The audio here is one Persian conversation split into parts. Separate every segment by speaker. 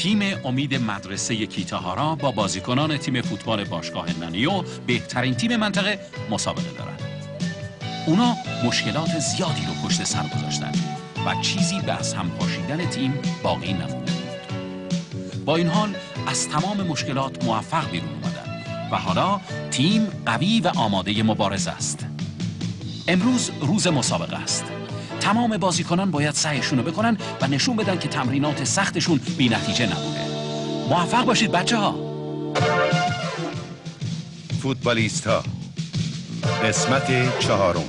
Speaker 1: تیم امید مدرسه کیتاهارا با بازیکنان تیم فوتبال باشگاه نانیو بهترین تیم منطقه مسابقه دارند. اونا مشکلات زیادی رو پشت سر گذاشتن و چیزی به از هم پاشیدن تیم باقی نمونده بود. با این حال از تمام مشکلات موفق بیرون اومدن و حالا تیم قوی و آماده مبارزه است. امروز روز مسابقه است. تمام بازیکنان باید سعیشون رو بکنن و نشون بدن که تمرینات سختشون بی نتیجه نبوده. موفق باشید بچه ها.
Speaker 2: فوتبالیستا قسمت 4.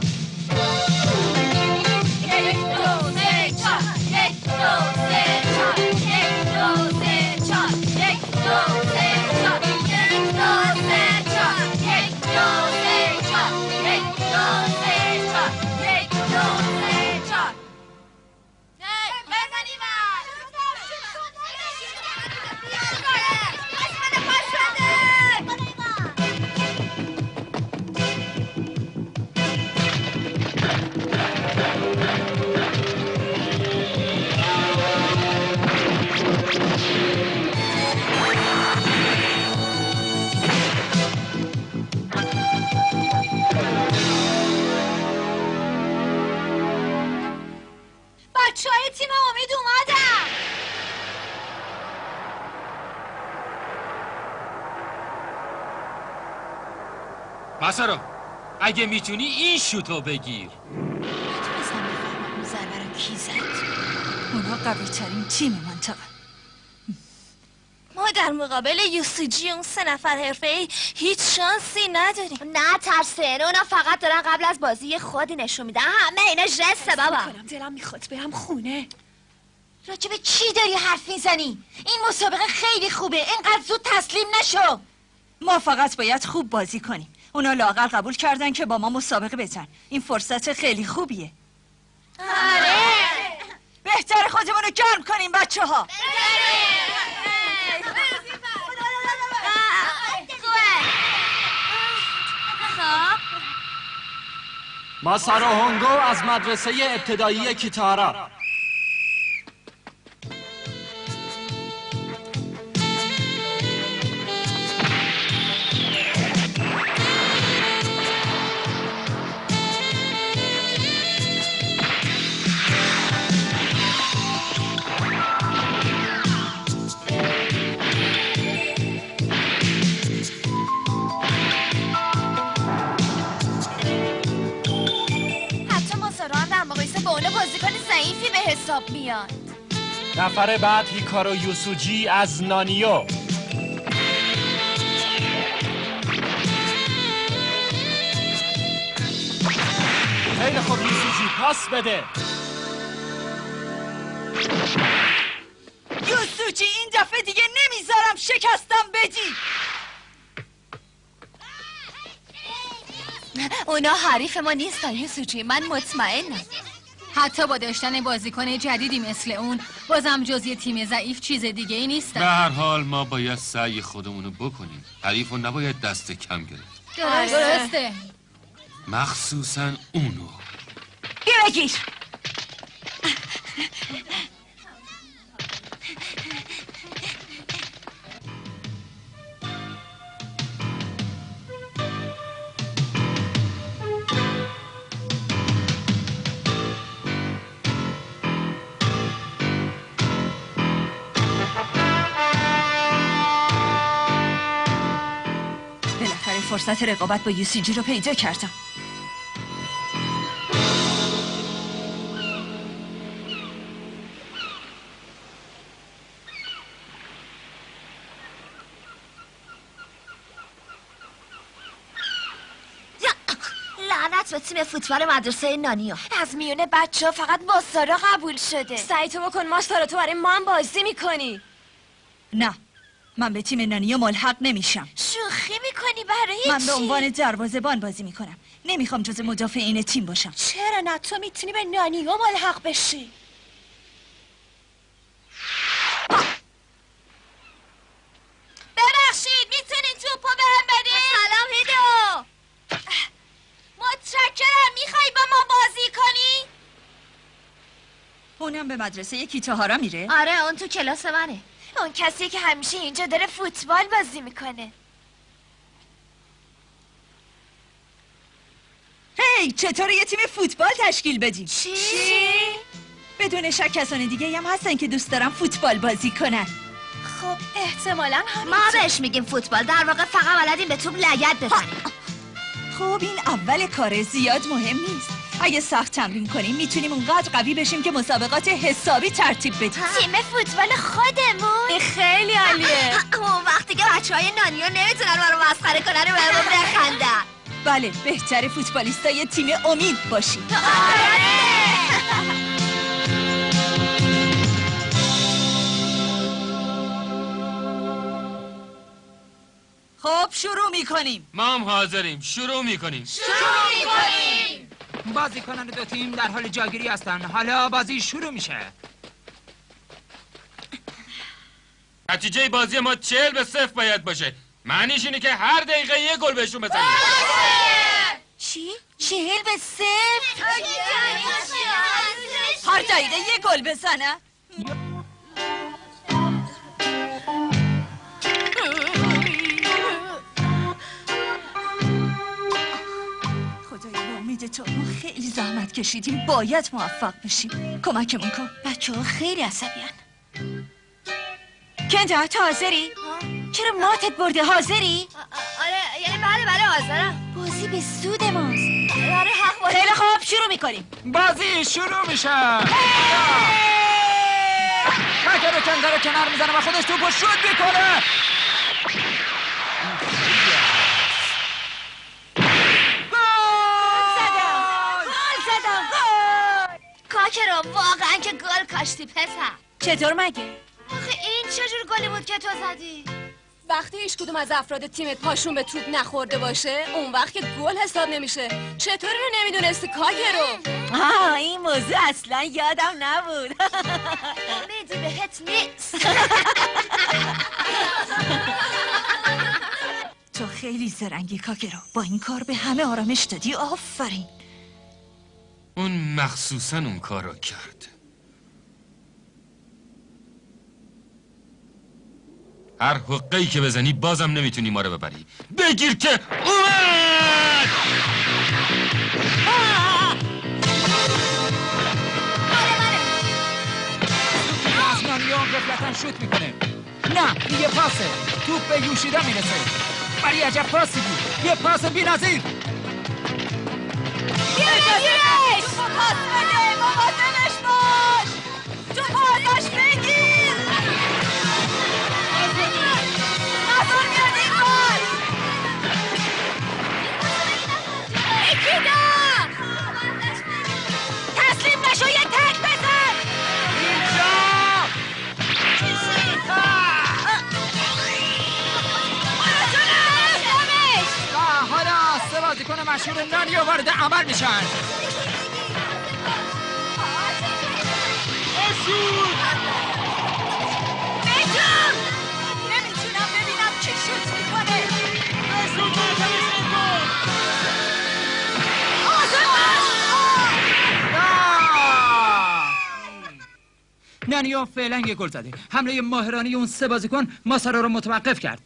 Speaker 3: بچه‌های تیم امید اومدن.
Speaker 4: مسارو اگه میتونی این شوتو بگیر.
Speaker 3: نتونستم بفهمم اون ضربه رو کی زد.
Speaker 5: اونا قوی ترین تیم منطقه.
Speaker 3: ما در مقابل یوسوجی اون 3 نفر حرفه‌ای هیچ شانسی نداریم.
Speaker 6: نه ترسین، اونا فقط دارن قبل از بازی خودی نشون میدن. همه اینا جسته بابا.
Speaker 5: دلم میخواد برم خونه.
Speaker 3: راجب چی داری حرف میزنی؟ این مسابقه خیلی خوبه، اینقدر زود تسلیم نشو.
Speaker 5: ما فقط باید خوب بازی کنیم. اونا لااقل قبول کردن که با ما مسابقه بزن. این فرصت خیلی خوبیه.
Speaker 3: آره.
Speaker 5: بهتر خودمون رو گرم کنیم بچه ها.
Speaker 4: مسارو هونگو از مدرسه ابتدایی کیتاهارا.
Speaker 6: بازیکن ضعیفی به حساب میاد.
Speaker 4: نفر بعد هیکارو یوسوجی از نانیو. خیلی خوب یوسوجی، پاس بده.
Speaker 5: یوسوجی این دفعه دیگه نمیذارم شکستم بدی.
Speaker 6: اونا حریف ما نیستن یوسوجی، من مطمئنم.
Speaker 7: حتی با داشتن بازیکن جدیدی مثل اون بازم جز یه تیم ضعیف چیز دیگه ای نیستن.
Speaker 8: به هر حال ما باید سعی خودمونو بکنیم. حریفو نباید دست کم گرفت.
Speaker 7: درسته.
Speaker 8: مخصوصا اونو.
Speaker 5: بگیر. فرصت رقابت با یوسوجی رو پیدا کردم.
Speaker 6: لعنت به تیم فوتبال مدرسه نانیو. از میونه بچه ها فقط ماسارا قبول شده.
Speaker 3: سعی تو بکن ماسارا، تو برای ما هم بازی میکنی.
Speaker 5: نه، من به تیم نانیو ملحق نمیشم.
Speaker 6: شوخی میکنی برای چی؟
Speaker 5: من به عنوان دروازه‌بان بازی میکنم. نمیخوام جز مدافعین تیم باشم.
Speaker 3: چرا نه؟ تو میتونی به نانیو ملحق بشی.
Speaker 6: ببخشید میتونین توپو بهم بدین؟ سلام هیدو. متشکرم. میخوای با ما بازی کنی؟
Speaker 5: اونم هم به مدرسه کیتاهارا میره؟
Speaker 6: آره اون تو کلاس منه.
Speaker 3: اون کسی که همیشه اینجا داره فوتبال بازی میکنه.
Speaker 5: هی چطور یه تیم فوتبال تشکیل بدیم؟
Speaker 3: چی؟
Speaker 5: بدون شک کسان دیگه هم هستن که دوست دارن فوتبال بازی کنن.
Speaker 3: خب احتمالاً
Speaker 6: ما بهش میگیم فوتبال، در واقع فقط بلدیم به توپ لگد بزنیم.
Speaker 5: خب این اول کار زیاد مهم نیست. اگه سخت تمرین کنیم میتونیم اونقدر قوی بشیم که مسابقات حسابی ترتیب بدیم.
Speaker 3: تیم فوتبال خودمون
Speaker 6: خیلی عالیه. اون وقتی که بچه‌های نانیو نمیتونن ما رو مسخره کنن و برامون بخندن.
Speaker 5: بله بهتر فوتبالیستای تیم امید باشیم. خب شروع میکنیم.
Speaker 8: ما هم حاضریم. شروع میکنیم.
Speaker 4: بازیکنان دو تیم در حال جاگیری هستن. حالا بازی شروع میشه.
Speaker 8: نتیجه بازی ما 40-0 باید باشه. معنیش اینه که هر دقیقه یه گل بهشون بزنیم.
Speaker 3: چی؟ 40-0؟
Speaker 5: هر دقیقه یه گل بزنه. خدایا به امید تو ما خیلی زحمت کشیدیم، باید موفق بشیم. کمکمون کن.
Speaker 3: بچه‌ها خیلی عصبیان.
Speaker 5: کندا تو حاضری؟
Speaker 3: چرا ماتت برده؟ حاضری؟
Speaker 6: آره یعنی بله حاضرم.
Speaker 3: بازی به سود ماست.
Speaker 6: آره حق با.
Speaker 3: خیلی خوب شروع میکنیم.
Speaker 4: بازی شروع میشه. مکه رو کندا رو کنار میزنه و خودش توپو شوت میکنه.
Speaker 6: کاکرو واقعا که گل کاشتی پسر.
Speaker 3: چطور مگه؟
Speaker 6: آخه این چجور گلی بود که تو زدی؟
Speaker 9: وقتی هیچ کدوم از افراد تیمت پاشون به توپ نخورده باشه اون وقت که گل حساب نمیشه. چطوری رو نمیدونستی کاکرو؟
Speaker 3: این موضوع اصلا یادم نبود.
Speaker 6: امیدی بهت نیست.
Speaker 5: تو خیلی زرنگی کاکرو، با این کار به همه آرامش دادی. آفرین.
Speaker 8: اون مخصوصا اون کار رو کرد. هر حقه‌ای که بزنی بازم نمیتونی ما رو ببری. بگیر که اومد!
Speaker 4: از نانیو غفلتاً شوت میکنه. نه یه پاسه. توپ به یوشیدا میرسه. ولی عجب پاسی بود. یه پاس بی‌نظیر.
Speaker 5: بگیرش! تو پاس بده! مواظبش باش! تو پاس بگیر! نظر میاد این کار! تسلیم نشو یه تک بزن!
Speaker 4: حالا سه بازیکن مشهور نانیو وارد عمل میشن.
Speaker 5: نمیتونم ببینم کی شوت میکنه.
Speaker 4: نانیو فعلا یه گل زده. حمله ماهرانه اون سه بازیکن مسابقه رو متوقف کرد.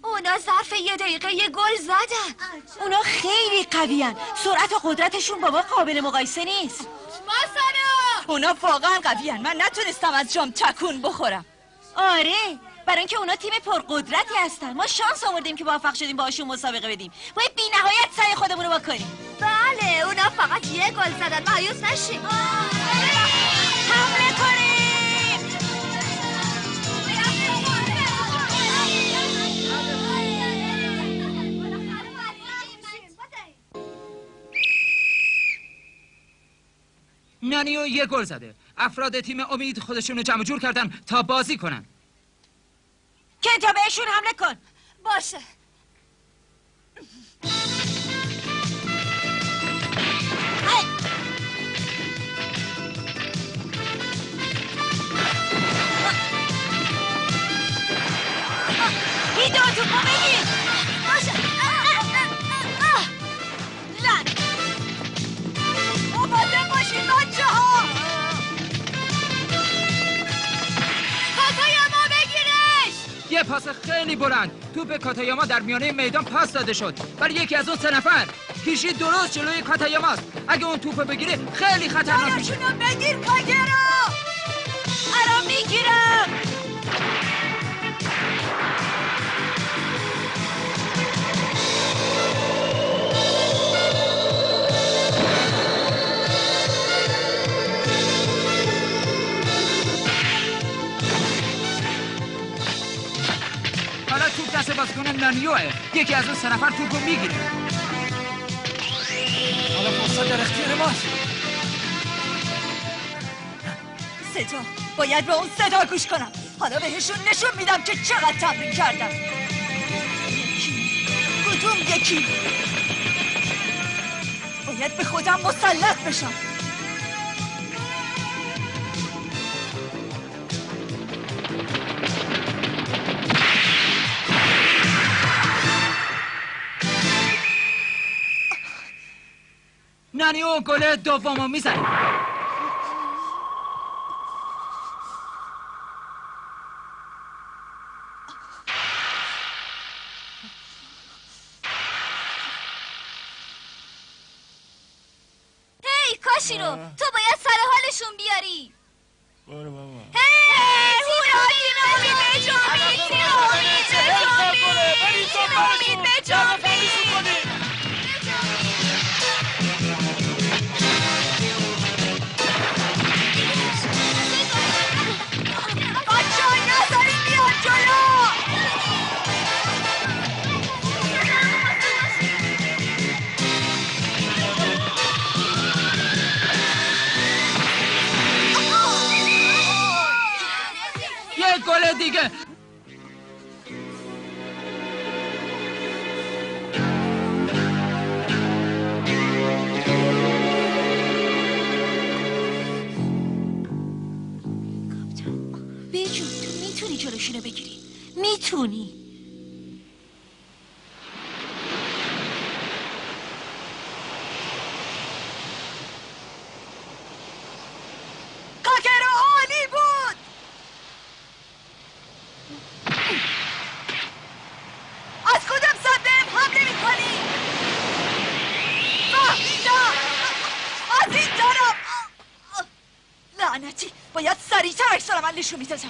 Speaker 3: اونا ظرف یه دقیقه یه گل زدن. اونا خیلی قویان. سرعت و قدرتشون با ما قابل مقایسه نیست.
Speaker 5: اونا واقعا قویان. من نتونستم از جام تکون بخورم.
Speaker 3: آره، برای اینکه اونا تیم پرقدرتی هستن. ما شانس آوردیم که موفق شدیم باهاشون مسابقه بدیم. باید بی‌نهایت سعی خودمون رو بکنیم.
Speaker 6: بله اونا فقط یه گل زدن. مایوس نشین.
Speaker 3: حمله کنیم!
Speaker 4: نانیو یه گل زده. افراد تیم امید خودشون رو جمع جور کردن تا بازی کنن.
Speaker 3: کنتا بهشون حمله کن.
Speaker 6: باشه.
Speaker 3: این دو توپو بگیر.
Speaker 6: باشه.
Speaker 3: لن بابا
Speaker 4: یه پاس خیلی بلند توپ کاتایاما در میانه میدان پاس داده شد، ولی یکی از اون 3 نفر کشید درست جلوی کاتایاماست. اگه اون توپو بگیره خیلی خطرناک میشه.
Speaker 5: جلوشونو بگیر کاگرو.
Speaker 3: الان میگیرم.
Speaker 4: حالا توپ دست بازیکن نانیوه. یکی از اون 3 نفر توپو میگیره. حالا فرصت در اختیار ماست.
Speaker 5: صدا باید به اون صدا گوش کنم. حالا بهشون نشون میدم که چقدر تمرین کردم. کدوم یکی؟ باید به خودم مسلط بشم.
Speaker 4: نانیو گل دومو میزنه.
Speaker 6: هی کاشیرو، تو باید سر حالشون بیاری.
Speaker 8: برو بابا.
Speaker 6: هی
Speaker 4: گل دیگه.
Speaker 3: بیجون تو میتونی جلوشونو بگیری. میتونی.
Speaker 5: کاکرو عالی بود. از کدام سمت بهم حمله میکنی؟ فهمیدم. از این طرف. لعنتی، باید سریعتر عکس العمل نشون میدادم.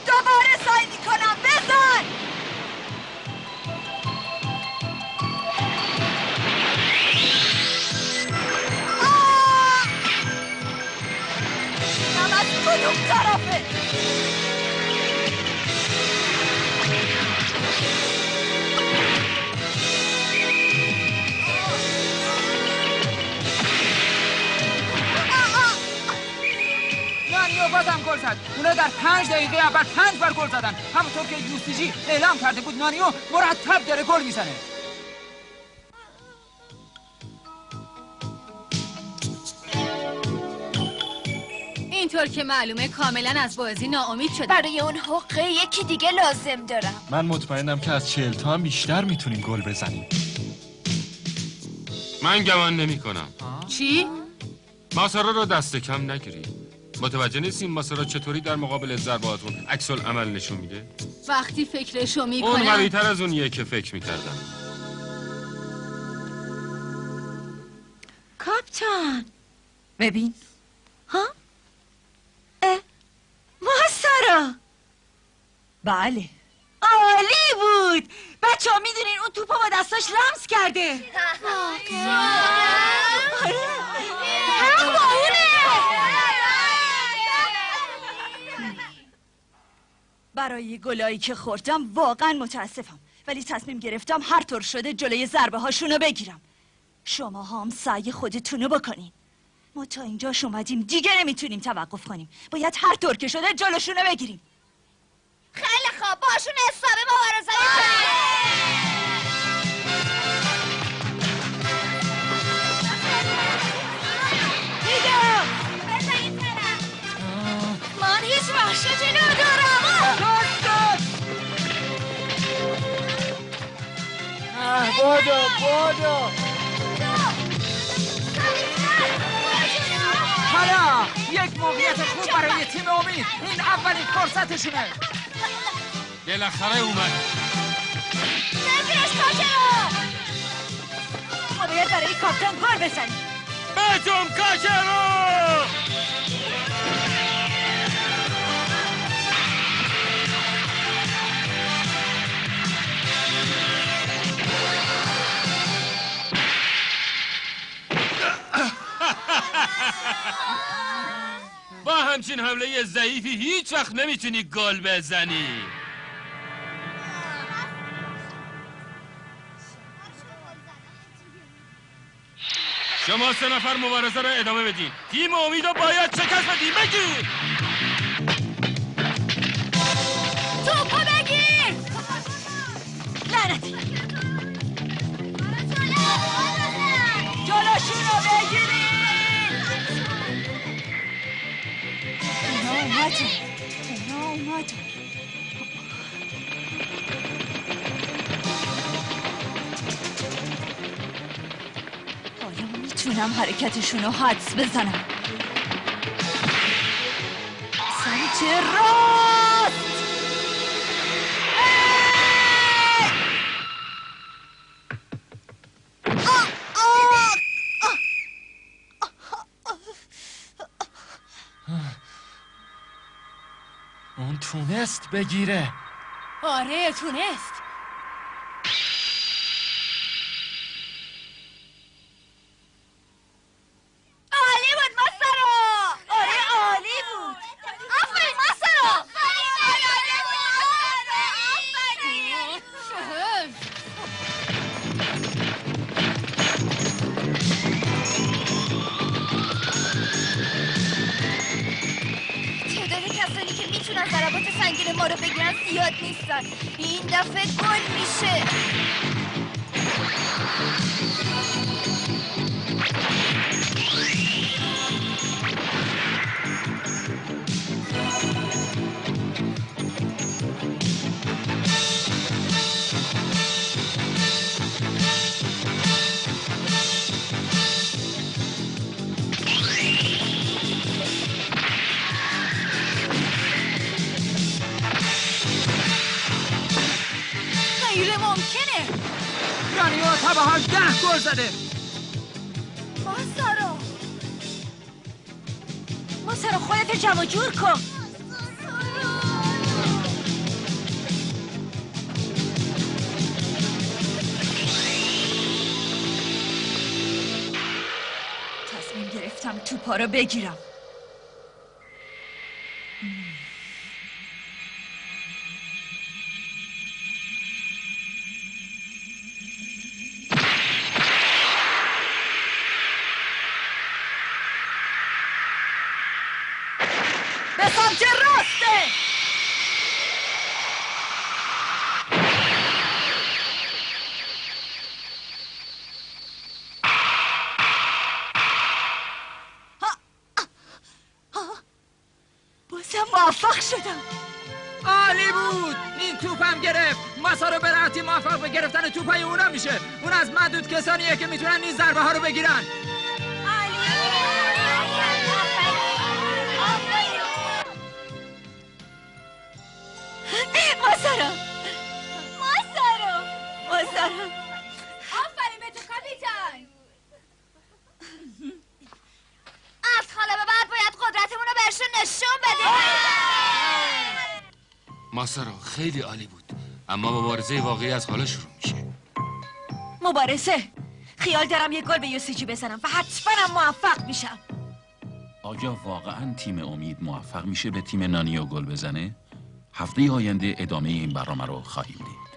Speaker 5: دوباره سعی میکنم. بزن. من از کدوم طرفه؟
Speaker 4: نانیو بازم گل زد. اونا در 5 دقیقه اول 5 بار گل زدن. همونطور که یوسیجی اعلام کرده بود نانیو مرتب داره گل میزنه.
Speaker 7: اینطور که معلومه کاملا از بازی ناامید شده.
Speaker 6: برای اون حقه یکی دیگه لازم دارم.
Speaker 10: من مطمئنم که از 40 تا هم بیشتر میتونیم گل بزنیم.
Speaker 8: من گمان نمی کنم.
Speaker 7: چی؟
Speaker 8: ماسارا رو دست کم نگیرید. متوجه نیستین ماسارا چطوری در مقابل ضرباتون عکس العمل نشون میده؟
Speaker 7: وقتی فکرشو میکنم
Speaker 8: اون قوی‌تر از اونیه که فکر میکردم.
Speaker 3: کاپتان
Speaker 5: ببین.
Speaker 3: ها؟ ماسارا
Speaker 5: بله.
Speaker 3: عالی بود. بچه ها میدونین اون توپو با دستاش لمس کرده.
Speaker 6: هم با اونه.
Speaker 5: برای گلایی که خوردم واقعا متاسفم، ولی تصمیم گرفتم هر طور شده جلوی ضربه هاشونو بگیرم. شما هم سعی خودتونو بکنین. ما تا اینجاش اومدیم، دیگه نمیتونیم توقف کنیم. باید هر طور که شده جلوشونو بگیریم.
Speaker 6: خیلی خوب، باشون حسابی مبارزه کنیم. من هیچ وحشتی ندارم.
Speaker 4: بادو حالا یک موقعیت خوب برای تیم امید. این اولین فرصتشونه.
Speaker 8: بالاخره اومد.
Speaker 6: بگیرش کاکرو.
Speaker 3: ما باید برای کاپتان گل بزنیم.
Speaker 8: بجم کاکرو. با همچین حمله ضعیفی هیچ وقت نمیتونی گل بزنی. شما 3 نفر مبارزه رو ادامه بدین. تیم امیدو باید شکست بدین. بگیر.
Speaker 6: توپو بگیر.
Speaker 3: لعنتی. جلوشون رو بگیرید.
Speaker 5: اونا اومدن. حالا میتونم حرکتشون رو حدس بزنم. سمت راست.
Speaker 10: اون تونست بگیره.
Speaker 7: آره تونست.
Speaker 6: عالی بود ماسارو.
Speaker 3: آره عالی بود.
Speaker 6: آفرین ماسارو. تعداد کسانی که میتونن ضربات سنگین ما رو بگیرن زیاد نیستن. این دفعه گل میشه.
Speaker 5: غیر ممکنه.
Speaker 4: رانیو تا به حال 10 گل زده.
Speaker 3: ماسارو خودت جمع جور کن.
Speaker 5: تصمیم گرفتم توپا رو بگیرم.
Speaker 3: به سمت راسته.
Speaker 5: بازم موفق شدم.
Speaker 4: عالی بود. این توپم گرفت. ماسارو به راحتی موفق به گرفتن توپای اونا میشه. اون از معدود کسانیه که میتونن این ضربه ها رو بگیرن.
Speaker 5: ماسارو.
Speaker 6: آفرین به تو کاپیتان. از حالا به بعد باید قدرتمون رو بهشون نشون بدیم.
Speaker 8: ماسارو خیلی عالی بود. اما مبارزه واقعی از حالا شروع میشه.
Speaker 3: مبارزه. خیال دارم یه گل به یوسیجی بزنم و حتما هم موفق میشم.
Speaker 1: آیا واقعا تیم امید موفق میشه به تیم نانیو گل بزنه؟ هفته آینده ادامه این برنامه رو خواهیم دید.